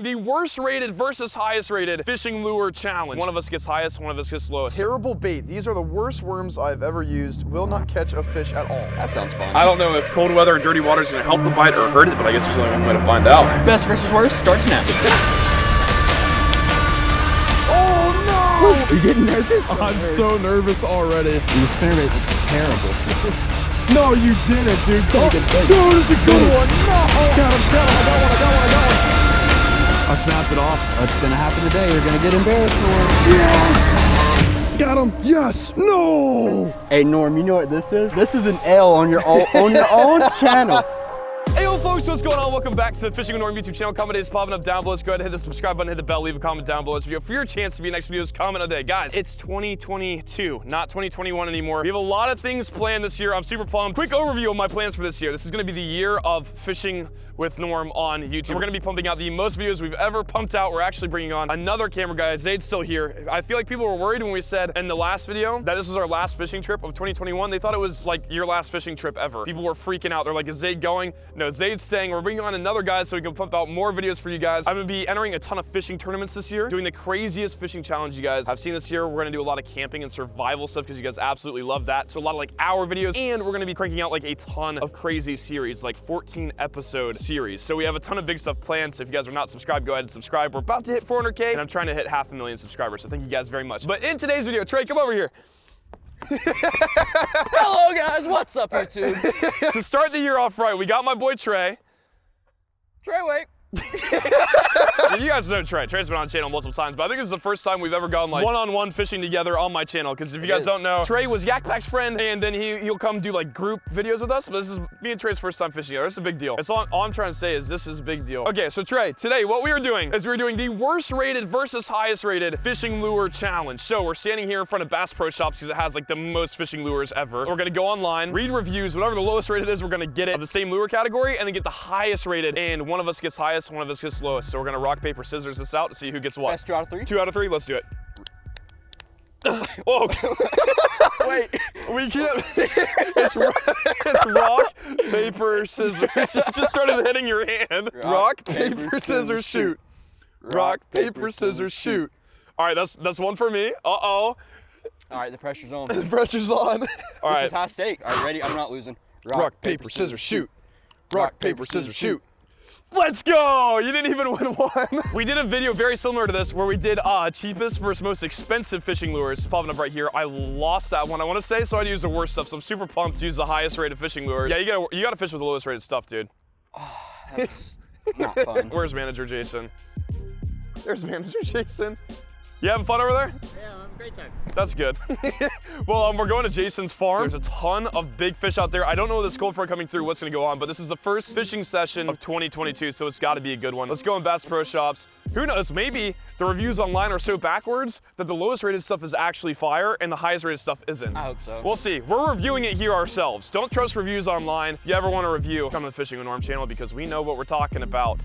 the worst rated versus highest rated fishing lure challenge. One of us gets highest, one of us gets lowest. Terrible bait. These are the worst worms I've ever used. Will not catch a fish at all. That sounds fun. I don't know if cold weather and dirty water is gonna help the bite or hurt it, but I guess there's only one way to find out. Best versus worst, starts now. Oh no! Are you getting nervous? I'm so nervous already. The spinnerbait looks terrible. No, you didn't, dude. Oh, dude, it's a good one. No! Got him, I got one. I snapped it off. What's gonna happen today? You're gonna get embarrassed, Norm. Yes! Got him. Yes. No! Hey, Norm, you know what this is? This is an L on your own channel. Hey, yo, folks, what's going on? Welcome back to the Fishing with Norm YouTube channel. Comment is popping up down below. Just go ahead and hit the subscribe button, hit the bell, leave a comment down below this video for your chance to be next video's comment of the day. Guys, it's 2022, not 2021 anymore. We have a lot of things planned this year. I'm super pumped. Quick overview of my plans for this year. This is going to be the year of Fishing with Norm on YouTube. We're going to be pumping out the most videos we've ever pumped out. We're actually bringing on another camera guy. Zayd's still here. I feel like people were worried when we said in the last video that this was our last fishing trip of 2021. They thought it was like your last fishing trip ever. People were freaking out. They're like, is Zayd going? No, Zayd's staying. We're bringing on another guy so we can pump out more videos for you guys. I'm going to be entering a ton of fishing tournaments this year, doing the craziest fishing challenge you guys have seen this year. We're going to do a lot of camping and survival stuff because you guys absolutely love that. So a lot of like our videos, and we're going to be cranking out like a ton of crazy series, like 14 episode series. So we have a ton of big stuff planned. So if you guys are not subscribed, go ahead and subscribe. We're about to hit 400K and I'm trying to hit 500,000 subscribers. So thank you guys very much. But in today's video, Trey, come over here. Hello, guys. What's up, YouTube? To start the year off right, we got my boy Trey. Trey, wait. You guys know Trey. Trey's been on the channel multiple times, but I think this is the first time we've ever gone like one-on-one fishing together on my channel. Because if you guys don't know, Trey was Yak Pack's friend, and then he'll come do like group videos with us. But this is me and Trey's first time fishing together. It's a big deal. It's all I'm trying to say is this is a big deal. Okay, so Trey, today what we are doing is we're doing the worst rated versus highest rated fishing lure challenge. So we're standing here in front of Bass Pro Shops because it has like the most fishing lures ever. We're gonna go online, read reviews, whatever the lowest rated is, we're gonna get it of the same lure category, and then get the highest rated. And one of us gets highest, one of us gets lowest. So we're gonna rock, paper, scissors this out to see who gets what. Best 2 out of 3? 2 out of 3, let's do it. Whoa. Wait, we can't. It's rock, paper, scissors. You just started hitting your hand. Rock, paper, scissors, shoot. Rock, paper, scissors, shoot. All right, that's one for me. Uh-oh. All right, the pressure's on. The pressure's on. All right. This is high stakes. Are you ready? I'm not losing. Rock, paper, scissors, shoot. Rock, paper, scissors, shoot. Let's go! You didn't even win one. We did a video very similar to this where we did cheapest versus most expensive fishing lures. It's popping up right here. I lost that one, I want to say, so I used the worst stuff. So I'm super pumped to use the highest rated fishing lures. Yeah, you gotta fish with the lowest rated stuff, dude. Oh, that's not fun. Where's manager Jason? There's manager Jason. You having fun over there? Yeah, I'm having a great time. That's good. Well, we're going to Jason's farm. There's a ton of big fish out there. I don't know this cold front coming through, what's gonna go on, but this is the first fishing session of 2022, so it's gotta be a good one. Let's go in Bass Pro Shops. Who knows, maybe the reviews online are so backwards that the lowest rated stuff is actually fire and the highest rated stuff isn't. I hope so. We'll see. We're reviewing it here ourselves. Don't trust reviews online. If you ever want a review, come to the Fishing with Norm channel because we know what we're talking about.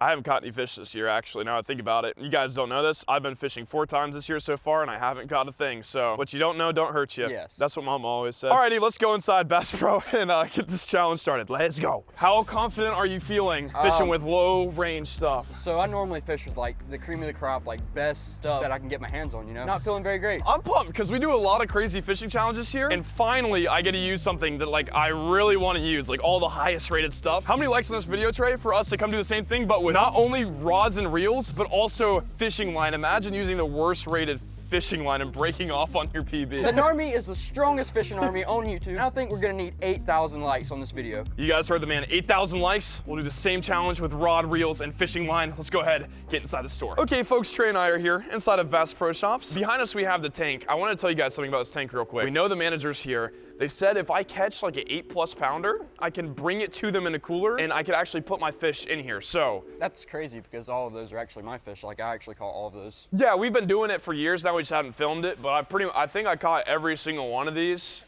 I haven't caught any fish this year, actually, now I think about it. You guys don't know this. I've been fishing 4 times this year so far, and I haven't caught a thing. So what you don't know don't hurt you. Yes. That's what Mom always said. Alrighty, let's go inside Bass Pro and get this challenge started. Let's go. How confident are you feeling fishing with low range stuff? So I normally fish with like the cream of the crop, like best stuff that I can get my hands on, you know? Not feeling very great. I'm pumped because we do a lot of crazy fishing challenges here, and finally I get to use something that like I really want to use, like all the highest rated stuff. How many likes on this video, Trey, for us to come do the same thing, but with not only rods and reels, but also fishing line? Imagine using the worst rated fishing line and breaking off on your PB. The Narmy is the strongest fishing army on YouTube. I think we're gonna need 8,000 likes on this video. You guys heard the man, 8,000 likes. We'll do the same challenge with rod, reels, and fishing line. Let's go ahead, get inside the store. Okay, folks, Trey and I are here inside of Bass Pro Shops. Behind us, we have the tank. I want to tell you guys something about this tank real quick. We know the manager's here. They said if I catch like an 8+ pounder, I can bring it to them in a cooler and I could actually put my fish in here. So that's crazy because all of those are actually my fish. Like I actually caught all of those. Yeah, we've been doing it for years now. We just haven't filmed it, but I think I caught every single one of these.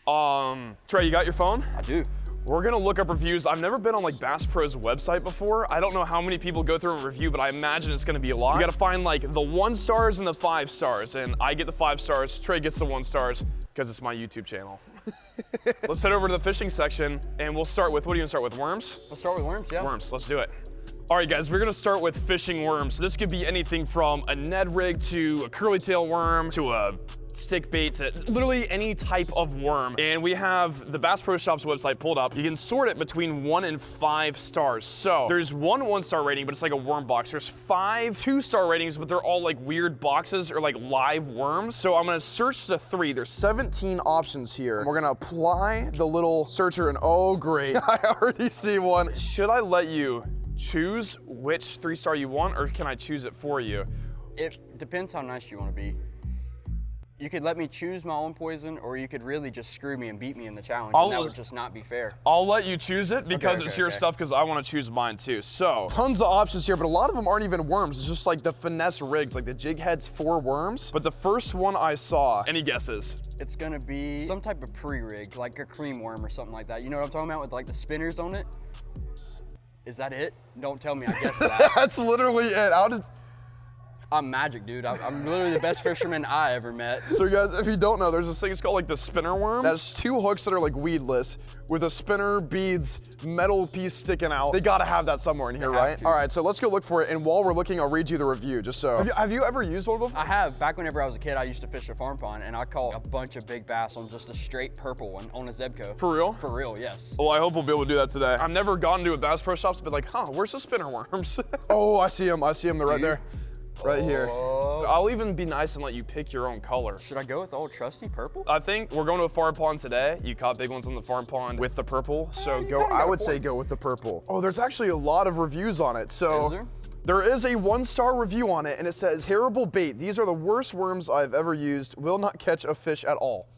Trey, you got your phone? I do. We're gonna look up reviews. I've never been on like Bass Pro's website before. I don't know how many people go through and review, but I imagine it's gonna be a lot. You gotta find like the 1 stars and the 5 stars, and I get the 5 stars, Trey gets the 1 stars, because it's my YouTube channel. Let's head over to the fishing section, and we'll start with, what are you gonna start with, worms? We'll start with worms, yeah. Worms, let's do it. All right, guys, we're gonna start with fishing worms. So this could be anything from a Ned rig to a curly tail worm to a stick bait to literally any type of worm. And we have the Bass Pro Shops website pulled up. You can sort it between 1 and 5 stars. So there's 1 1-star rating, but it's like a worm box. There's 5 2-star ratings, but they're all like weird boxes or like live worms. So I'm gonna search the 3. There's 17 options here. We're gonna apply the little searcher and oh great, I already see one. Should I let you choose which 3-star you want, or can I choose it for you? It depends how nice you want to be. You could let me choose my own poison, or you could really just screw me and beat me in the challenge, and that would just not be fair. I'll let you choose it because it's your stuff, because I want to choose mine too. So, tons of options here, but a lot of them aren't even worms. It's just like the finesse rigs, like the jig heads for worms. But the first one I saw, any guesses? It's gonna be some type of pre-rig, like a cream worm or something like that. You know what I'm talking about, with like the spinners on it? Is that it? Don't tell me I guessed that. That's literally it. I'm magic, dude. I'm literally the best fisherman I ever met. So guys, if you don't know, there's this thing, it's called like the spinner worm. That's 2 hooks that are like weedless with a spinner, beads, metal piece sticking out. They gotta have that somewhere in here, right? All right, so let's go look for it. And while we're looking, I'll read you the review, just so. Have you ever used one before? I have. Back whenever I was a kid, I used to fish a farm pond, and I caught a bunch of big bass on just a straight purple one on a Zebco. For real? For real, yes. Well, I hope we'll be able to do that today. I've never gone to a Bass Pro Shops, but like, huh, where's the spinner worms? Oh, I see them. I see them. They're right there. Right here. I'll even be nice and let you pick your own color. Should I go with the old trusty purple? I think we're going to a farm pond today. You caught big ones on the farm pond with the purple, so I would say go with the purple. Oh, there's actually a lot of reviews on it. So is there? There is a 1-star review on it, and it says, terrible bait. These are the worst worms I've ever used. Will not catch a fish at all.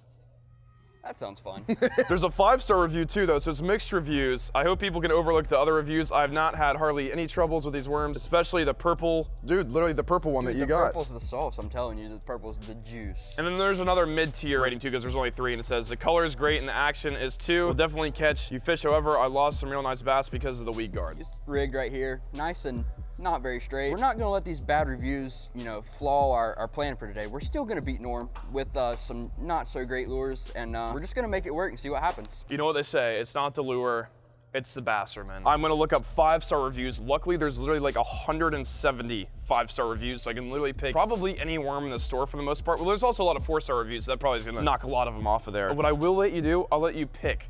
That sounds fun. There's a 5-star review too though, so it's mixed reviews. I hope people can overlook the other reviews. I've not had hardly any troubles with these worms, especially the purple. Dude, literally the purple one that you got. The purple's the sauce, I'm telling you. The purple's the juice. And then there's another mid-tier rating too, because there's only 3, and it says the color is great and the action is 2. Will definitely catch you fish. However, I lost some real nice bass because of the weed guard. It's rigged right here, nice and not very straight. We're not gonna let these bad reviews, you know, flaw our plan for today. We're still gonna beat Norm with some not so great lures, and we're just gonna make it work and see what happens. You know what they say, it's not the lure, it's the basserman. I'm gonna look up 5-star reviews. Luckily, there's literally like 170 5-star reviews, so I can literally pick probably any worm in the store for the most part. Well, there's also a lot of 4-star reviews, so that probably is gonna knock a lot of them off of there. But what I will let you do, I'll let you pick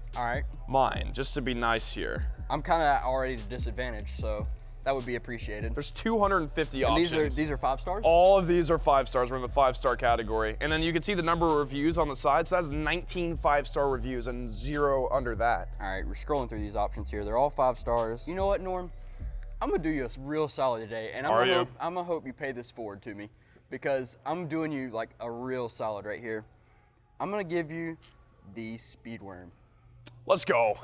mine, just to be nice here. I'm kinda already at a disadvantage, so that would be appreciated. There's 250 options. These are 5 stars? All of these are 5 stars. We're in the 5-star category. And then you can see the number of reviews on the side. So that's 19 5-star reviews and 0 under that. All right, we're scrolling through these options here. They're all 5 stars. You know what, Norm? I'm gonna do you a real solid today, and I'm gonna hope you pay this forward to me, because I'm doing you like a real solid right here. I'm gonna give you the speed worm. Let's go.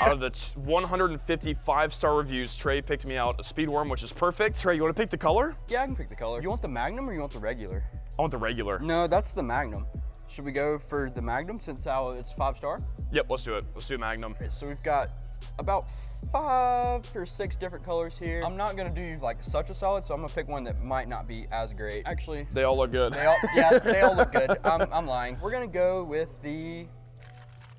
Out of the 150 5-star reviews, Trey picked me out a speed worm, which is perfect. Trey, you want to pick the color? Yeah, I can pick the color. You want the Magnum or you want the regular? I want the regular. No, that's the Magnum. Should we go for the Magnum since how it's 5-star? Yep, let's do it. Let's do Magnum. Okay, so we've got about 5 or 6 different colors here. I'm not gonna do like such a solid, so I'm gonna pick one that might not be as great. Actually, they all look good. They all look good. I'm lying. We're gonna go with the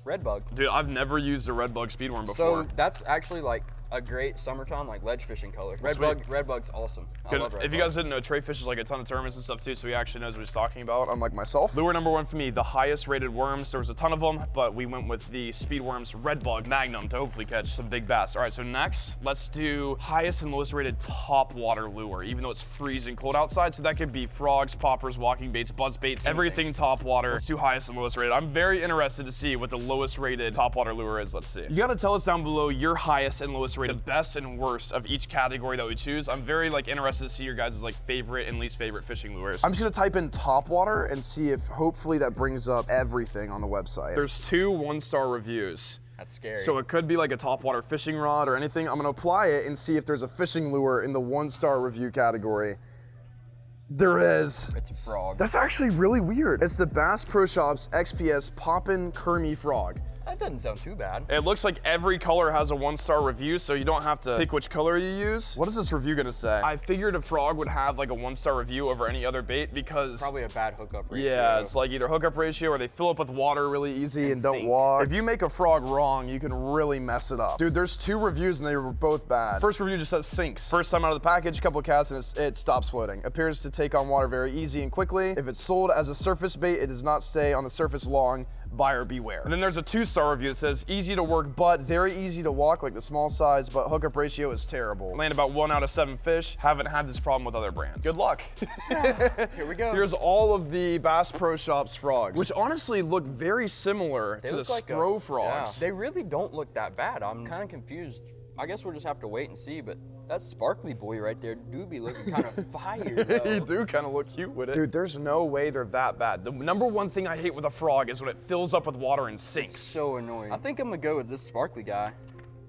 red bug. Dude, I've never used a red bug speed worm before. So that's actually like a great summertime like ledge fishing color. Red bug's awesome. I love red bug. If you guys didn't know, Trey fishes like a ton of tournaments and stuff too, so he actually knows what he's talking about, unlike myself. Lure number 1 for me, the highest rated worms. There was a ton of them, but we went with the speed worms red bug Magnum to hopefully catch some big bass. All right, so next, let's do highest and lowest rated top water lure, even though it's freezing cold outside. So that could be frogs, poppers, walking baits, buzz baits, everything top water. Let's do highest and lowest rated. I'm very interested to see what the lowest rated top water lure is. Let's see. You gotta tell us down below your highest and lowest rated, the best and worst of each category that we choose. I'm very interested to see your guys' favorite and least favorite fishing lures. I'm just gonna type in top water and see if hopefully that brings up everything on the website. There's 2 1-star reviews. That's scary. So it could be like a top water fishing rod or anything. I'm gonna apply it and see if there's a fishing lure in the 1-star review category. There is. It's a frog. That's actually really weird. It's the Bass Pro Shops XPS Poppin' Kermy Frog. That doesn't sound too bad. It looks like every color has a 1-star review, so you don't have to pick which color you use. What is this review gonna say? I figured a frog would have like a 1-star review over any other bait because Probably a bad hookup ratio. yeah, it's like either hookup ratio or they fill up with water really easy and don't walk. If you make a frog wrong, you can really mess it up. Dude, there's 2 reviews and they were both bad. First review just says sinks. First time out of the package, couple of casts and it stops floating. Appears to take on water very easy and quickly. If it's sold as a surface bait, it does not stay on the surface long. Buyer beware. And then there's a 2-star review that says easy to work but very easy to walk, like the small size, but hookup ratio is terrible. Land about 1 out of 7 fish. Haven't had this problem with other brands. Good luck. Here we go. Here's all of the Bass Pro Shops frogs, which honestly look very similar to the Spro frogs. Yeah, they really don't look that bad. I'm kind of confused. I guess we'll just have to wait and see, but that sparkly boy right there do be looking kind of fire, though. You do kind of look cute with it. Dude, there's no way they're that bad. The number one thing I hate with a frog is when it fills up with water and sinks. It's so annoying. I think I'm gonna go with this sparkly guy.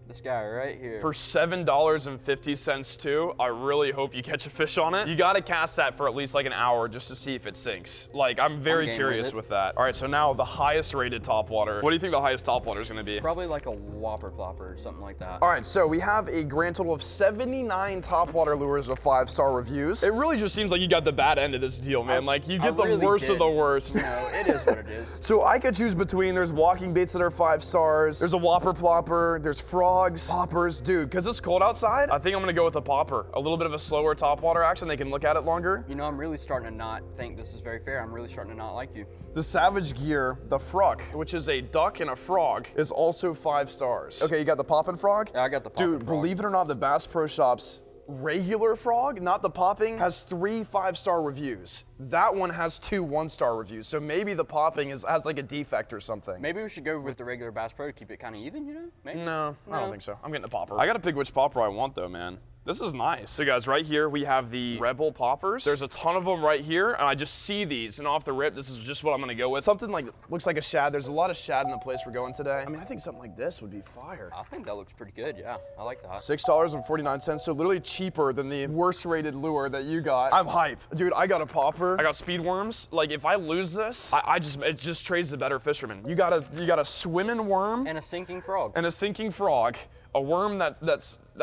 This guy right here. For $7.50 too, I really hope you catch a fish on it. You gotta cast that for at least like an hour just to see if it sinks. Like, I'm very curious with that. All right, so now the highest rated topwater. What do you think the highest topwater is gonna be? Probably like a whopper plopper or something like that. All right, so we have a grand total of 79 topwater lures with 5-star reviews. It really just seems like you got the bad end of this deal, man. Like, you get the worst of the worst. No, it is what it is. So I could choose between, there's walking baits that are 5 stars, there's a whopper plopper, there's frogs, poppers, dude, because it's cold outside, I think I'm gonna go with a popper. A little bit of a slower topwater action, they can look at it longer. You know, I'm really starting to not think this is very fair. I'm really starting to not like you. The Savage Gear, the Fruck, which is a duck and a frog, is also 5 stars. Okay, you got the poppin' frog? Yeah, I got the poppin' frog. Dude, believe it or not, the Bass Pro Shops regular frog, not the popping, has 3 5-star reviews. That one has 2 1-star reviews. So maybe the popping has like a defect or something. Maybe we should go with the regular Bass Pro to keep it kind of even, you know? Maybe? No, I don't think so. I'm getting a popper. I gotta pick which popper I want though, man. This is nice. So guys, right here we have the Rebel poppers. There's a ton of them right here, and I just see these, and off the rip, this is just what I'm gonna go with. Something like, looks like a shad. There's a lot of shad in the place we're going today. I mean, I think something like this would be fire. I think that looks pretty good, yeah. I like that. $6.49, so literally cheaper than the worst rated lure that you got. I'm hype. Dude, I got a popper. I got speed worms. Like, if I lose this, it just trades the better fisherman. You got a swimming worm. And a sinking frog. And a sinking frog. A worm that's a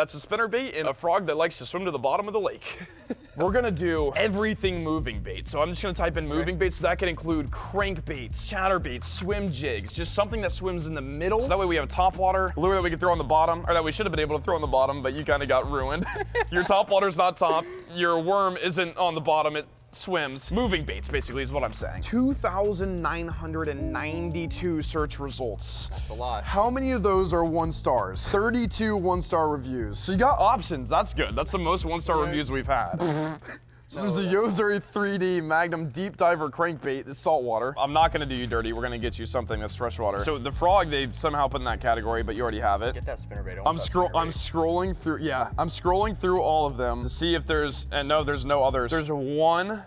spinnerbait, and a frog that likes to swim to the bottom of the lake. We're gonna do everything moving bait. So I'm just gonna type in moving bait, so that can include crankbaits, chatterbaits, swim jigs, just something that swims in the middle. So that way we have a topwater lure that we can throw on the bottom, or that we should have been able to throw on the bottom, but you kind of got ruined. Your topwater's not top, your worm isn't on the bottom, it swims. Moving baits, basically, is what I'm saying. 2,992 search results. That's a lot. How many of those are 1 stars? 32 1-star reviews. So you got options, that's good. That's the most 1-star reviews we've had. So there's a Yozuri 3D Magnum Deep Diver crankbait. It's saltwater. I'm not gonna do you dirty. We're gonna get you something that's freshwater. So the frog, they somehow put in that category, but you already have it. Get that spinnerbait. I'm scrolling through, yeah. I'm scrolling through all of them to see if there's, and no, there's no others. There's one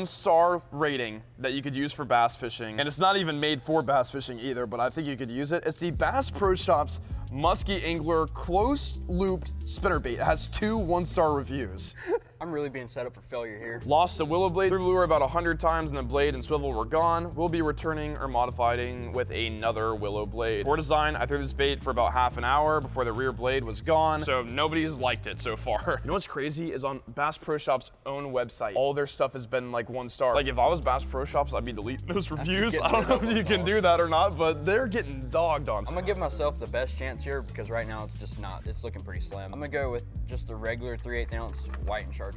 star rating that you could use for bass fishing. And it's not even made for bass fishing either, but I think you could use it. It's the Bass Pro Shops Musky Angler Close Looped Spinnerbait. It has 2 1-star reviews. I'm really being set up for failure here. Lost the willow blade through the lure about 100 times and the blade and swivel were gone. We'll be returning or modifying with another willow blade. For design, I threw this bait for about half an hour before the rear blade was gone, so nobody's liked it so far. You know what's crazy is on Bass Pro Shops' own website, all their stuff has been like 1 star. Like if I was Bass Pro Shops, I'd be deleting those reviews. I don't know if you can do that or not, but they're getting dogged on stuff. I'm gonna give myself the best chance here because right now it's just not, it's looking pretty slim. I'm gonna go with just the regular 3/8 ounce white and chartreuse.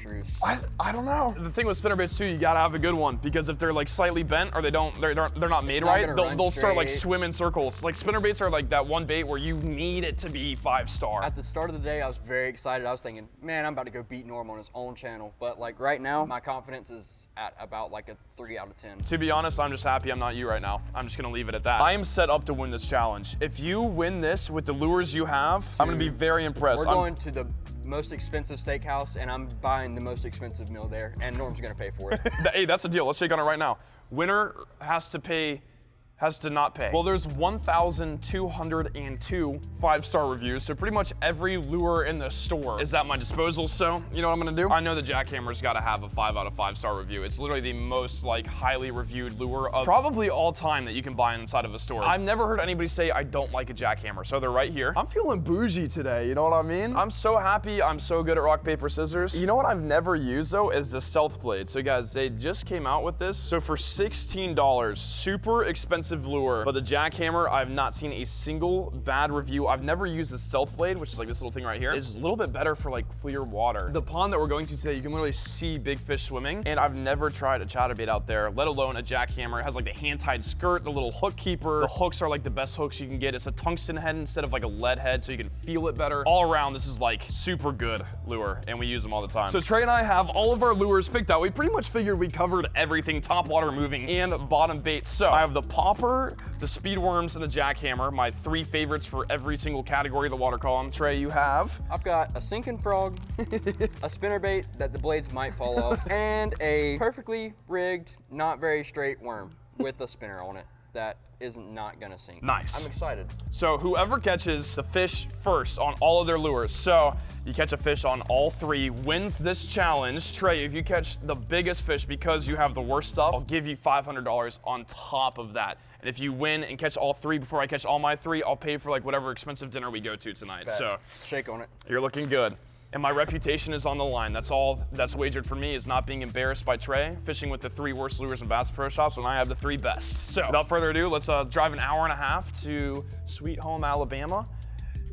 I don't know. The thing with spinnerbaits too, you gotta have a good one because if they're like slightly bent or they're not made right, they'll start like swimming circles. Like spinnerbaits are like that one bait where you need it to be 5-star. At the start of the day, I was very excited. I was thinking, man, I'm about to go beat Norm on his own channel. But like right now, my confidence is at about like a 3 out of 10. To be honest, I'm just happy I'm not you right now. I'm just gonna leave it at that. I am set up to win this challenge. If you win this with the lures you have, dude, I'm gonna be very impressed. We're going to the most expensive steakhouse and I'm buying the most expensive meal there and Norm's gonna pay for it. Hey, that's the deal. Let's shake on it right now. Winner has to pay has to not pay. Well, there's 1,202 5-star reviews, so pretty much every lure in the store is at my disposal. So, you know what I'm gonna do? I know the jackhammer's gotta have a 5 out of 5-star review. It's literally the most like highly reviewed lure of probably all time that you can buy inside of a store. I've never heard anybody say I don't like a jackhammer, so they're right here. I'm feeling bougie today, you know what I mean? I'm so happy I'm so good at rock, paper, scissors. You know what I've never used though is the stealth blade. So guys, they just came out with this. So for $16, super expensive lure, but the jackhammer, I've not seen a single bad review. I've never used the stealth blade, which is like this little thing right here. It's a little bit better for like clear water. The pond that we're going to today, you can literally see big fish swimming, and I've never tried a chatterbait out there, let alone a jackhammer. It has like the hand-tied skirt, the little hook keeper. The hooks are like the best hooks you can get. It's a tungsten head instead of like a lead head, so you can feel it better. All around, this is like super good lure, and we use them all the time. So Trey and I have all of our lures picked out. We pretty much figured we covered everything, top water moving and bottom bait. So I have the popper, the speed worms, and the jackhammer, my 3 favorites for every single category of the water column. Trey, you have? I've got a sinking frog, a spinnerbait that the blades might fall off, and a perfectly rigged, not very straight worm with a spinner on it that isn't not gonna sink. Nice. I'm excited. So whoever catches the fish first on all of their lures, so you catch a fish on all 3, wins this challenge. Trey, if you catch the biggest fish because you have the worst stuff, I'll give you $500 on top of that. And if you win and catch all 3 before I catch all my 3, I'll pay for like whatever expensive dinner we go to tonight. Bet. So shake on it. You're looking good. And my reputation is on the line. That's all that's wagered for me, is not being embarrassed by Trey, fishing with the 3 worst lures and Bass Pro Shops when I have the 3 best. So without further ado, let's drive an hour and a half to Sweet Home, Alabama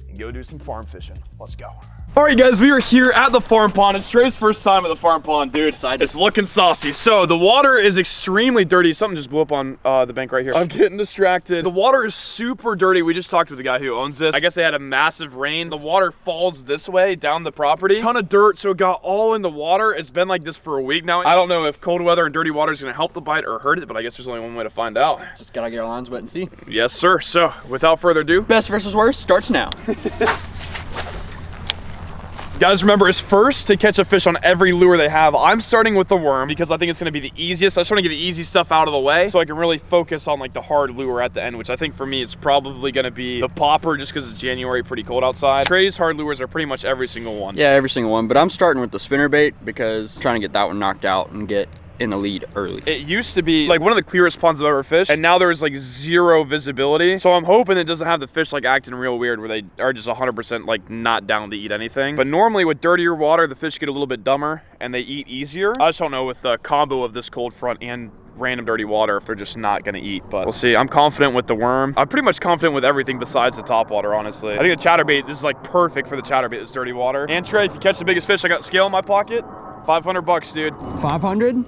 and go do some farm fishing. Let's go. All right, guys, we are here at the farm pond. It's Trey's first time at the farm pond, dude. It's looking saucy. So the water is extremely dirty. Something just blew up on the bank right here. I'm getting distracted. The water is super dirty. We just talked to the guy who owns this. I guess they had a massive rain. The water falls this way down the property. Ton of dirt, so it got all in the water. It's been like this for a week now. I don't know if cold weather and dirty water is gonna help the bite or hurt it, but I guess there's only one way to find out. Just gotta get our lines wet and see. Yes, sir. So without further ado, best versus worst starts now. Guys, remember, it's first to catch a fish on every lure they have. I'm starting with the worm because I think it's gonna be the easiest. I just wanna get the easy stuff out of the way so I can really focus on like the hard lure at the end, which I think for me, it's probably gonna be the popper just because it's January, pretty cold outside. Trey's hard lures are pretty much every single one. Yeah, every single one, but I'm starting with the spinnerbait because I'm trying to get that one knocked out and get in the lead early. It used to be like one of the clearest ponds I've ever fished, and now there's like 0 visibility. So I'm hoping it doesn't have the fish like acting real weird where they are just 100% like not down to eat anything. But normally with dirtier water, the fish get a little bit dumber and they eat easier. I just don't know with the combo of this cold front and random dirty water if they're just not gonna eat, but we'll see. I'm confident with the worm. I'm pretty much confident with everything besides the top water, honestly. I think the chatterbait, this is like perfect for the chatterbait, this dirty water. And Trey, if you catch the biggest fish, I got scale in my pocket. 500 bucks, dude. 500?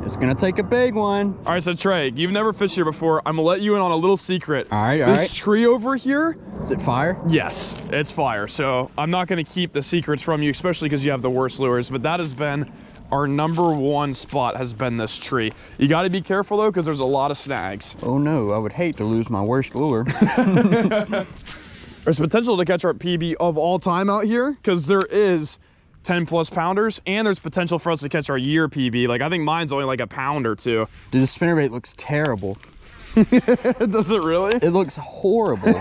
It's gonna take a big one. All right, so Trey, you've never fished here before. I'm gonna let you in on a little secret. All right, This tree over here. Is it fire? Yes, it's fire. So I'm not gonna keep the secrets from you, especially because you have the worst lures, but that has been our #1 spot, has been this tree. You gotta be careful though, because there's a lot of snags. Oh no, I would hate to lose my worst lure. There's potential to catch our PB of all time out here, because there is 10+ pounders, and there's potential for us to catch our year PB. Like I think mine's only like a pound or 2. Dude, the spinnerbait looks terrible. Does it really? It looks horrible.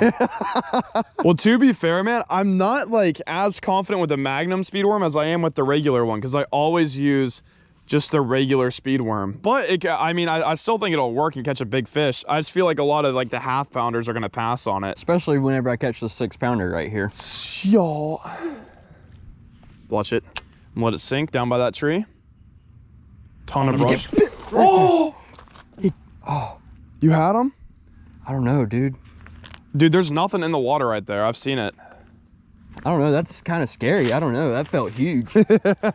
Well, to be fair, man, I'm not like as confident with the Magnum speed worm as I am with the regular one, because I always use just the regular speed worm. But I mean, I still think it'll work and catch a big fish. I just feel like a lot of like the half pounders are gonna pass on it. Especially whenever I catch the 6-pounder right here. Y'all. Watch it. And let it sink down by that tree. Ton of brush. Oh! You had him? I don't know, dude. Dude, there's nothing in the water right there. I've seen it. I don't know. That's kind of scary. I don't know. That felt huge.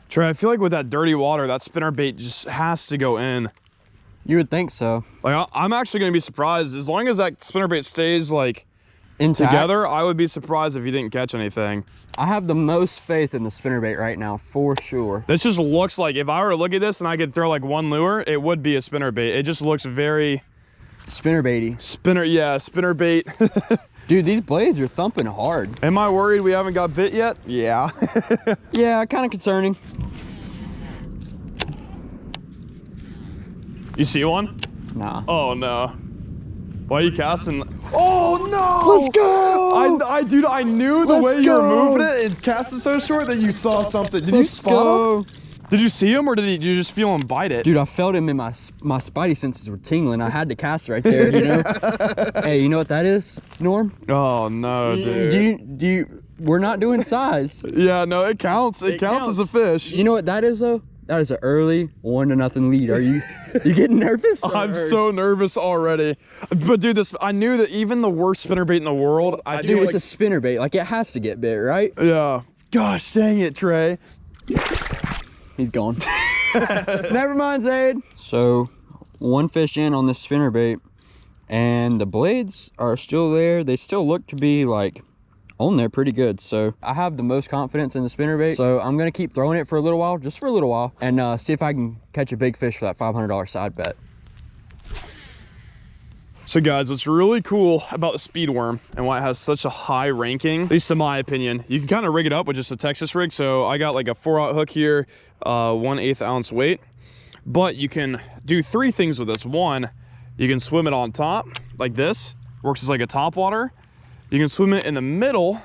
Trey, I feel like with that dirty water, that spinnerbait just has to go in. You would think so. Like, I'm actually going to be surprised. As long as that spinnerbait stays, like, intact together, I would be surprised if you didn't catch anything. I have the most faith in the spinnerbait right now, for sure. This just looks like, if I were to look at this and I could throw, like, one lure, it would be a spinnerbait. It just looks very... spinnerbaity. Yeah, spinnerbait. Dude, these blades are thumping hard. Am I worried we haven't got bit yet? Yeah. Yeah, kind of concerning. You see one? Nah. Oh no. Why are you casting? Oh no! Let's go! Dude, I knew the way you were moving it and casting so short that you saw something. Did you spot him? Did you see him or did you just feel him bite it? Dude, I felt him in my spidey senses were tingling. I had to cast right there, you know? Hey, you know what that is, Norm? Oh no, dude. We're not doing size. Yeah, no, it counts. It counts as a fish. You know what that is though? That is an early 1-0 lead. Are you getting nervous? I'm so nervous already. But dude, I knew that even the worst spinnerbait in the world, Dude, it's a spinnerbait. Like it has to get bit, right? Yeah. Gosh dang it, Trey. He's gone. Never mind, Zaid. So, one fish in on this spinnerbait, and the blades are still there. They still look to be like on there pretty good. So I have the most confidence in the spinnerbait. So I'm gonna keep throwing it for a little while, just for a little while, and see if I can catch a big fish for that $500 side bet. So guys, what's really cool about the speed worm and why it has such a high ranking, at least in my opinion, you can kind of rig it up with just a Texas rig. So I got like a 4/0 hook here, 1/8 ounce weight, but you can do 3 things with this. One, you can swim it on top like this, works as like a top water. You can swim it in the middle,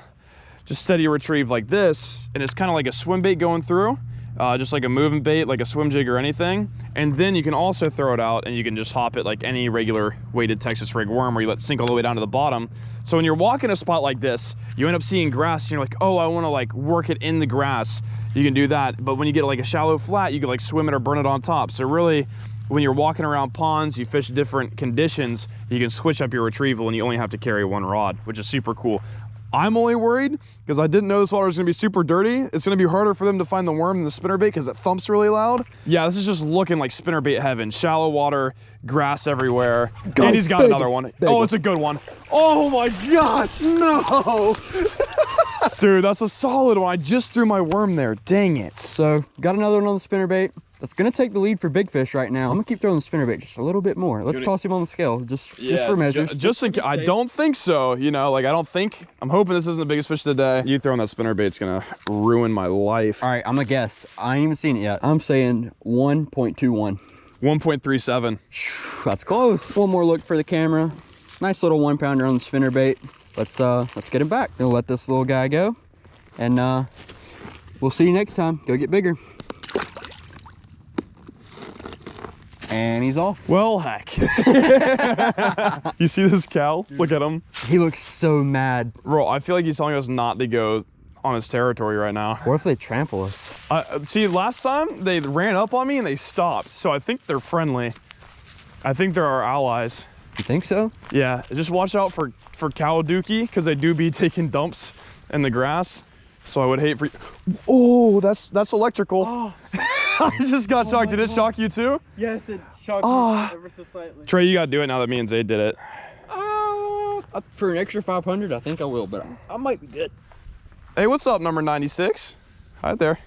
just steady retrieve like this, and it's kind of like a swim bait going through. Just like a moving bait, like a swim jig or anything. And then you can also throw it out and you can just hop it like any regular weighted Texas rig worm where you let it sink all the way down to the bottom. So when you're walking a spot like this, you end up seeing grass and you're like, oh, I want to like work it in the grass. You can do that. But when you get like a shallow flat, you can like swim it or burn it on top. So really, when you're walking around ponds, you fish different conditions, you can switch up your retrieval and you only have to carry 1 rod, which is super cool. I'm only worried because I didn't know this water was gonna be super dirty. It's gonna be harder for them to find the worm than the spinnerbait because it thumps really loud. Yeah, this is just looking like spinnerbait heaven. Shallow water, grass everywhere. And he's got another one. Oh, it's a good one. Oh my gosh, no. Dude, that's a solid one. I just threw my worm there, dang it. So, got another one on the spinnerbait. That's gonna take the lead for big fish right now. I'm gonna keep throwing the spinnerbait just a little bit more. Let's toss him on the scale, just for measures. I don't think so, you know, like I'm hoping this isn't the biggest fish of the day. You throwing that spinnerbait's gonna ruin my life. All right, I'm gonna guess. I ain't even seen it yet. I'm saying 1.21. 1.37. That's close. One more look for the camera. Nice little 1-pounder on the spinnerbait. Let's get him back. Gonna let this little guy go, and we'll see you next time. Go get bigger. And he's off. Well, heck. You see this cow? Look at him. He looks so mad. Bro, I feel like he's telling us not to go on his territory right now. What if they trample us? See, last time they ran up on me and they stopped. So I think they're friendly. I think they're our allies. You think so? Yeah, just watch out for cow dookie because they do be taking dumps in the grass. So I would hate for you. Oh, that's electrical. Oh. I just got shocked. Did it shock you too? Yes, it shocked me ever so slightly. Trey, you gotta do it now that me and Zaid did it. For an extra 500, I think I will, but I might be good. Hey, what's up, number 96? Hi there.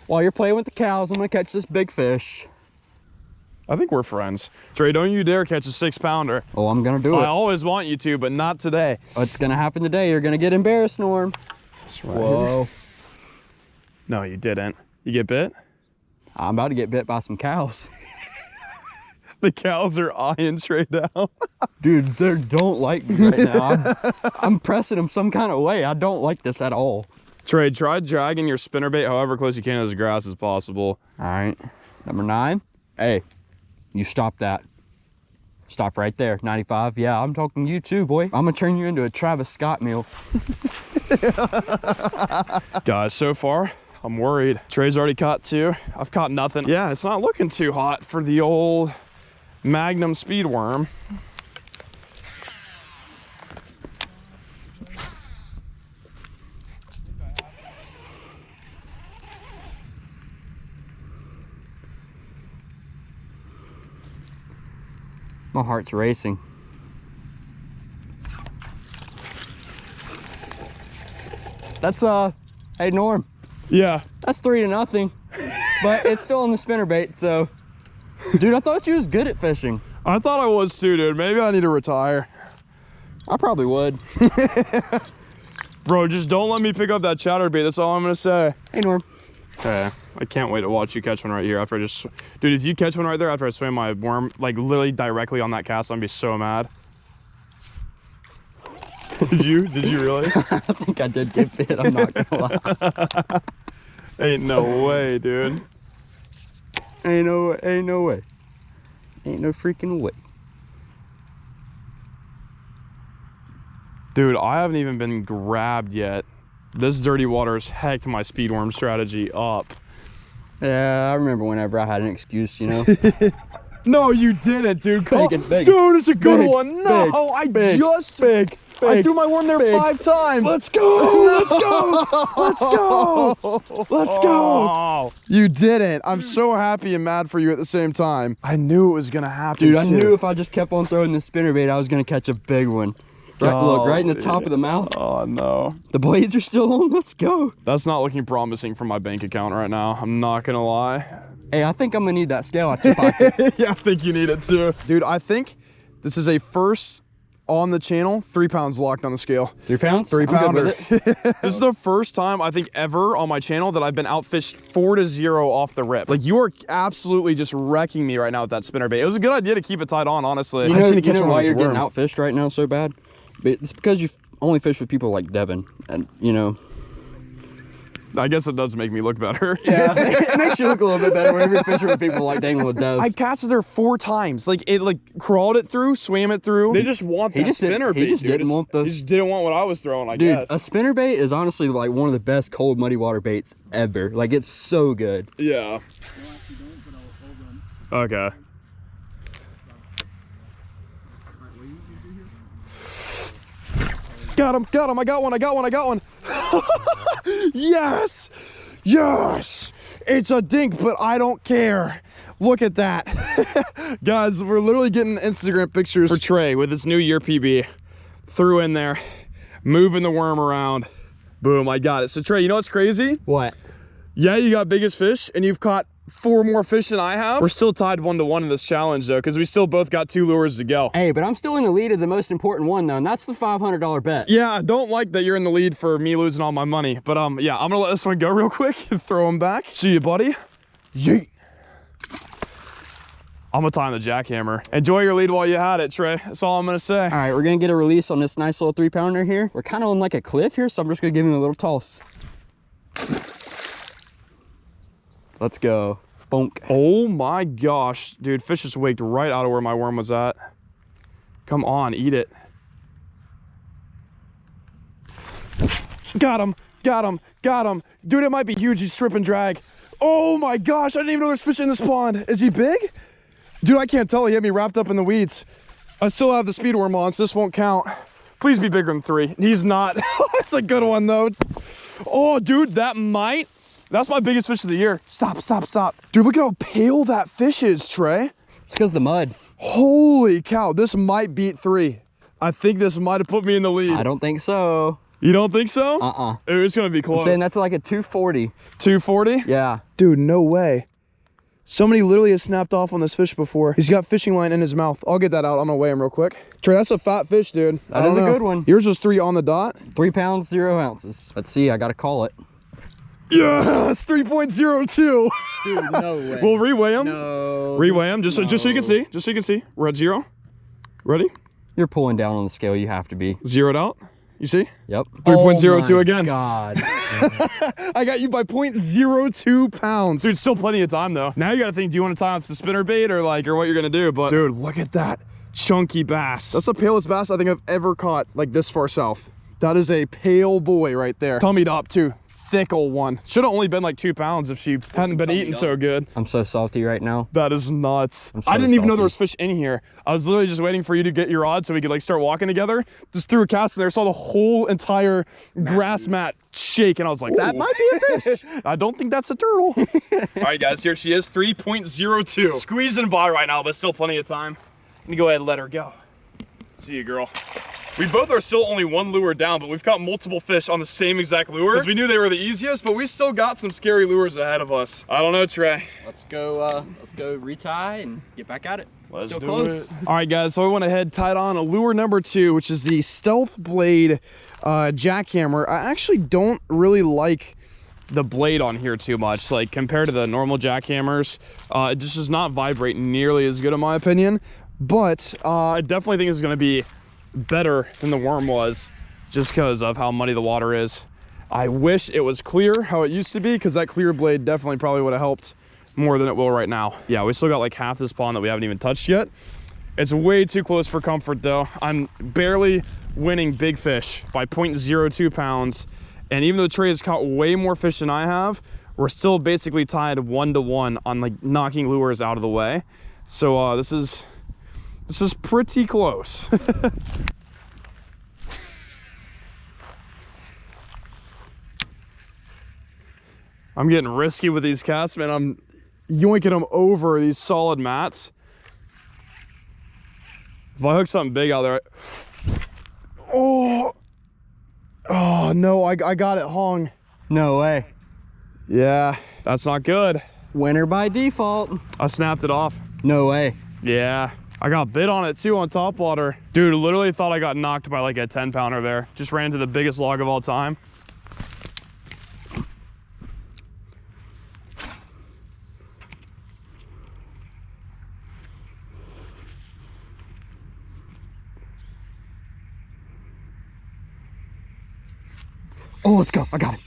While you're playing with the cows, I'm gonna catch this big fish. I think we're friends. Trey, don't you dare catch a 6-pounder. Oh, I'm gonna do it. I always want you to, but not today. It's gonna happen today. You're gonna get embarrassed, Norm. That's right. Whoa. No, you didn't. You get bit? I'm about to get bit by some cows. The cows are eyeing Trey down. Dude, they don't like me right now. I'm pressing them some kind of way. I don't like this at all. Trey, try dragging your spinnerbait however close you can to the grass as possible. All right, number 9. Hey, you stop that. Stop right there, 95. Yeah, I'm talking to you too, boy. I'm gonna turn you into a Travis Scott meal. Guys, so far, I'm worried. Trey's already caught 2. I've caught nothing. Yeah, it's not looking too hot for the old Magnum speed worm. My heart's racing. That's hey Norm. Yeah. That's 3-0. But it's still on the spinnerbait, so. Dude, I thought you was good at fishing. I thought I was too, dude. Maybe I need to retire. I probably would. Bro, just don't let me pick up that chatterbait. That's all I'm gonna say. Hey Norm. Okay, I can't wait to watch you catch one right here after I just, dude, if you catch one right there after I swim my worm, like literally directly on that cast, I'm gonna be so mad. Did you really? I think I did get bit, I'm not gonna lie. Ain't no way, dude. Ain't no way. Ain't no freaking way. Dude, I haven't even been grabbed yet. This dirty water's hecked my speed worm strategy up. Yeah, I remember whenever I had an excuse, you know. No, you didn't, dude. Big. Dude, it's a good Big, one. No, big, I threw my worm there 5 times. Let's go. Let's go. Let's go. Let's go. Oh, You didn't. I'm so happy and mad for you at the same time. I knew it was gonna happen. Dude, I too. knew if I just kept on throwing the spinnerbait, I was gonna catch a big one. Right, look, right in the top of the mouth. oh no. The blades are still on. Let's go. That's not looking promising for my bank account right now. I'm not gonna lie. Hey, I think I'm gonna need that scale out your pocket. Yeah, I think you need it too. Dude, I think this is a first on the channel, 3 pounds locked on the scale. 3 pounds? 3 I'm good pounder. with it. This is the first time I think ever on my channel that I've been outfished 4-0 off the rip. Like, you are absolutely just wrecking me right now with that spinnerbait. It was a good idea to keep it tied on, honestly. You I just know, need to catch one why of you're those getting worms. outfished right now so bad? But it's because you only fish with people like Devin, and you know. I guess it does make me look better. Yeah, it makes you look a little bit better whenever you're fishing with people like dangling with Dev. I casted there 4 times. Like, it crawled it through, swam it through. They just want that spinnerbait. He just didn't want the. He just didn't want what I was throwing, I Dude, guess. a spinnerbait is honestly like one of the best cold muddy water baits ever. Like, it's so good. Yeah. Okay. Got him, I got one. Yes, yes. It's a dink, but I don't care. Look at that. Guys, we're literally getting Instagram pictures. For Trey with his new year PB. Threw in there, moving the worm around. Boom, I got it. So Trey, you know what's crazy? What? Yeah, you got biggest fish and you've caught 4 more fish than I have. We're still tied 1-1 in this challenge though, because we still both got 2 lures to go. Hey, but I'm still in the lead of the most important one though, and that's the $500 bet. Yeah, I don't like that you're in the lead for me losing all my money, but yeah, I'm gonna let this one go real quick and throw him back. See you, buddy. Yeet. I'm gonna time the jackhammer. Enjoy your lead while you had it, Trey. That's all I'm gonna say. All right, we're gonna get a release on this nice little 3-pounder here. We're kind of on like a cliff here, so I'm just gonna give him a little toss. Let's go. Bonk. Oh my gosh, dude, fish just waked right out of where my worm was at. Come on, eat it. Got him. Dude, it might be huge. He's strip and drag. Oh my gosh, I didn't even know there's fish in this pond. Is he big? Dude, I can't tell. He had me wrapped up in the weeds. I still have the speed worm on, so this won't count. Please be bigger than 3. He's not. That's a good one though. Oh, dude, that's my biggest fish of the year. Stop. Dude, look at how pale that fish is, Trey. It's because the mud. Holy cow, this might beat 3. I think this might have put me in the lead. I don't think so. You don't think so? It's gonna be I'm close. saying that's like a 240. 240? Yeah. Dude, no way. Somebody literally has snapped off on this fish before. He's got fishing line in his mouth. I'll get that out. I'm gonna weigh him real quick. Trey, that's a fat fish, dude. That is a good one. Yours was 3 on the dot? 3 pounds, 0 ounces. Let's see, I gotta call it. Yes, 3.02. Dude, no way. We'll reweigh him. No. Reweigh him, just so you can see. Just so you can see. We're at 0. Ready? You're pulling down on the scale, you have to be. Zeroed out. You see? Yep. 3.02 Oh again. God. I got you by 0.02 pounds. Dude, still plenty of time though. Now you gotta think, do you want to tie off the spinner bait or what you're gonna do? But Dude, look at that. chunky bass. That's the palest bass I think I've ever caught, like this far south. That is a pale boy right there. tummy top too. Thick old one. Should have only been like 2 pounds if she hadn't been eating so good. I'm so salty right now. That is nuts. I'm so I didn't even know salty. there was fish in here. I was literally just waiting for you to get your rod so we could start walking together. Just threw a cast in there, saw the whole entire grass mat shake, and I was like, that might be a fish. I don't think that's a turtle. All right, guys, here she is, 3.02. Squeezing by right now, but still plenty of time. Let me go ahead and let her go. See you, girl. We both are still only 1 lure down, but we've caught multiple fish on the same exact lure because we knew they were the easiest, but we still got some scary lures ahead of us. I don't know, Trey. Let's go retie and get back at it. Let's Still do close. it. All right, guys, so I went ahead, tied on a lure number 2, which is the Stealth Blade jackhammer. I actually don't really like the blade on here too much. Like compared to the normal jackhammers, it just does not vibrate nearly as good in my opinion. But I definitely think it's gonna be better than the worm was, just because of how muddy the water is. I wish it was clear how it used to be, because that clear blade definitely probably would have helped more than it will right now. Yeah, we still got like half this pond that we haven't even touched yet. It's way too close for comfort though. I'm barely winning big fish by 0.02 pounds. And even though Trey has caught way more fish than I have, we're still basically tied 1-to-1 on like knocking lures out of the way. So this is pretty close. I'm getting risky with these casts, man. I'm yoinking them over these solid mats. If I hook something big out there, oh no, I got it hung. No way. Yeah, that's not good. Winner by default. I snapped it off. No way. Yeah, I got bit on it too on top water. Dude, literally thought I got knocked by like a 10-pounder there. Just ran into the biggest log of all time. Oh, let's go. I got him.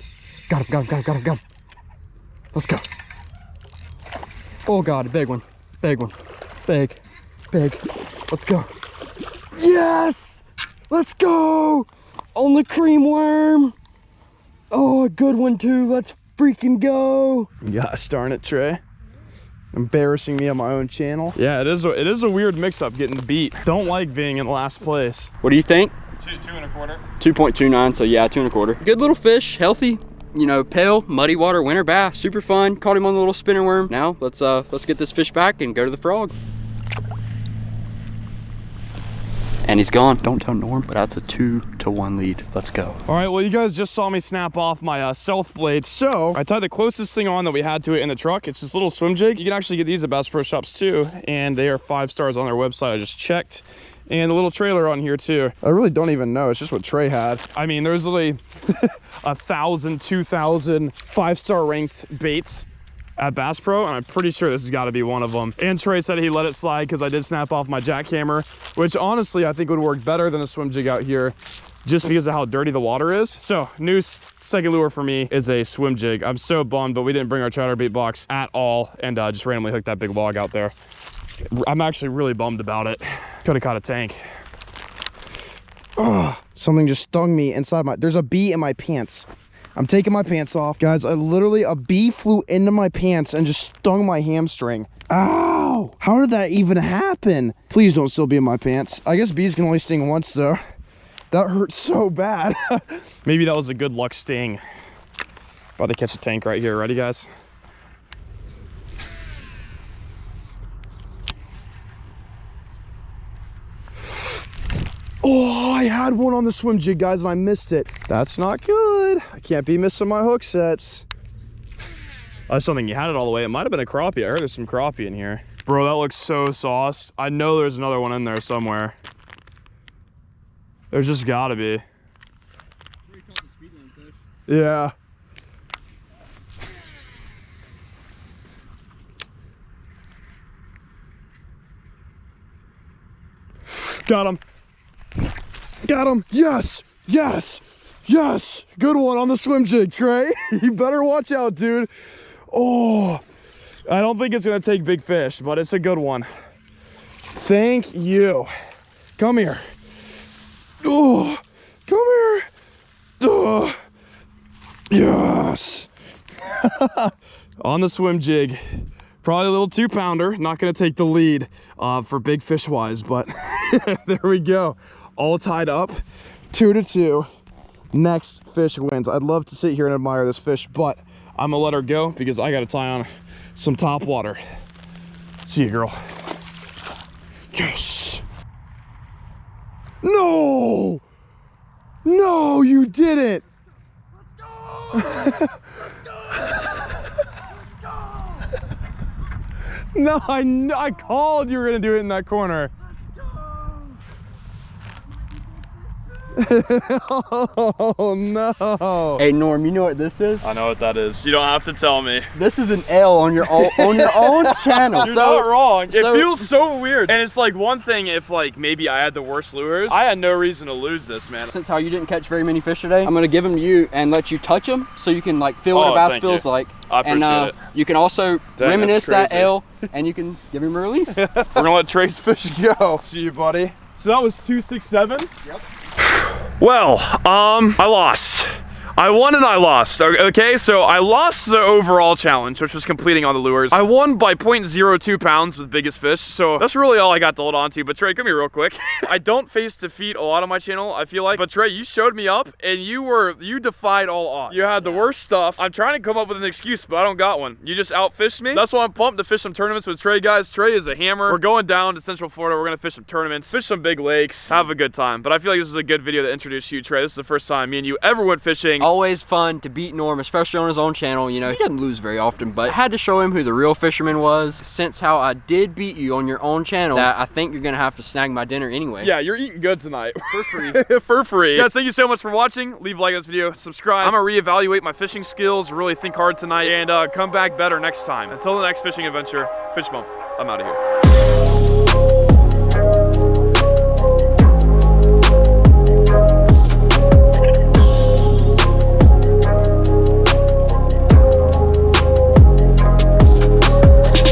Got him. Let's go. Oh God, a big one. Big. Let's go. Yes! Let's go! On the cream worm. Oh, a good one too. Let's freaking go. Gosh darn it, Trey. Embarrassing me on my own channel. Yeah, it is a weird mix-up getting beat. Don't like being in last place. What do you think? 2 1/4. 2.29, so yeah, 2 1/4. Good little fish, healthy, you know, pale, muddy water, winter bass. Super fun, caught him on the little spinner worm. Now, let's get this fish back and go to the frog. And he's gone. Don't tell Norm, but that's a 2-to-1 lead. Let's go. All right, well, you guys just saw me snap off my stealth blade. So I tied the closest thing on that we had to it in the truck. It's this little swim jig. You can actually get these at Bass Pro Shops too, and they are 5 stars on their website. I just checked. And a little trailer on here too. I really don't even know. It's just what Trey had. I mean, there's literally 1,000, 2,000 5-star ranked baits at Bass Pro, and I'm pretty sure this has got to be one of them. And Trey said he let it slide because I did snap off my jackhammer, which honestly I think would work better than a swim jig out here, just because of how dirty the water is. So new second lure for me is a swim jig. I'm so bummed, but we didn't bring our chatterbait box at all, and just randomly hooked that big log out there. I'm actually really bummed about it. Could have caught a tank. Oh, something just stung me inside there's a bee in my pants. I'm taking my pants off. Guys, a bee flew into my pants and just stung my hamstring. Ow! How did that even happen? Please don't still be in my pants. I guess bees can only sting once though. That hurt so bad. Maybe that was a good luck sting. About to catch a tank right here. Ready, guys? Oh, I had one on the swim jig, guys, and I missed it. That's not good. I can't be missing my hook sets. I just don't think you had it all the way. It might have been a crappie. I heard there's some crappie in here. Bro, that looks so sauced. I know there's another one in there somewhere. There's just gotta be. Yeah. Got him. Got him. Yes. Yes. Yes. Good one on the swim jig, Trey. You better watch out, dude. Oh, I don't think it's gonna take big fish, but it's a good one. thank you. Come here. Oh, come here. Oh, yes. On the swim jig. Probably a little 2-pounder. Not gonna take the lead for big fish wise, but there we go. All tied up, 2-2. Next fish wins. I'd love to sit here and admire this fish, but I'm gonna let her go because I gotta tie on some top water. See you, girl. Yes. No. No, you didn't. Let's go. No, I called you were gonna do it in that corner. Oh no. Hey Norm, you know what this is? I know what that is. You don't have to tell me. This is an L on your own channel. You're not wrong. It so- feels so weird. And it's like one thing if like maybe I had the worst lures. I had no reason to lose this, man. Since how you didn't catch very many fish today, I'm gonna give them to you and let you touch them so you can like feel what a bass thank feels you. like. I appreciate it. You can also Dang, reminisce that's that crazy. L and you can give him a release. We're gonna let Trace fish go. See you, buddy. So that was 267? Yep. Well, I lost. I won and I lost. Okay, so I lost the overall challenge, which was completing all the lures. I won by 0.02 pounds with biggest fish, so that's really all I got to hold on to. But Trey, come here real quick. I don't face defeat a lot on my channel, I feel like. But Trey, you showed me up and you defied all odds. You had the worst stuff. I'm trying to come up with an excuse, but I don't got one. You just outfished me. That's why I'm pumped to fish some tournaments with Trey, guys. Trey is a hammer. We're going down to Central Florida. We're gonna fish some tournaments, fish some big lakes, have a good time. But I feel like this is a good video to introduce you, Trey. This is the first time me and you ever went fishing. Always fun to beat Norm, especially on his own channel. You know, he doesn't lose very often, but I had to show him who the real fisherman was. Since how I did beat you on your own channel, that I think you're gonna have to snag my dinner anyway. Yeah, you're eating good tonight. For free. For free. Guys, thank you so much for watching. Leave a like on this video, subscribe. I'm gonna reevaluate my fishing skills, really think hard tonight, and come back better next time. Until the next fishing adventure, fish bump. I'm out of here.